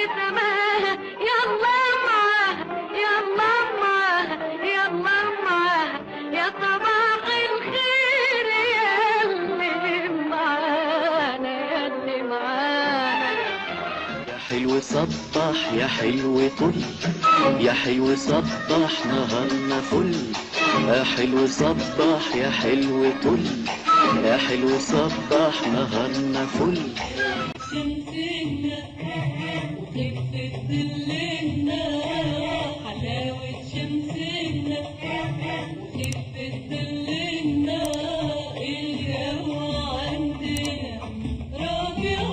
سماها، يلا معاها يلا معاها يلا معاها، يا صباح الخير ياللي معانا ياللي معانا. يا حلو صبح يا حلو طل، يا حلو صبح نهارنا فل. يا حلو صبح يا حلو طل، يا حلو صبح نهارنا فل. شمسنا وخفت ظلنا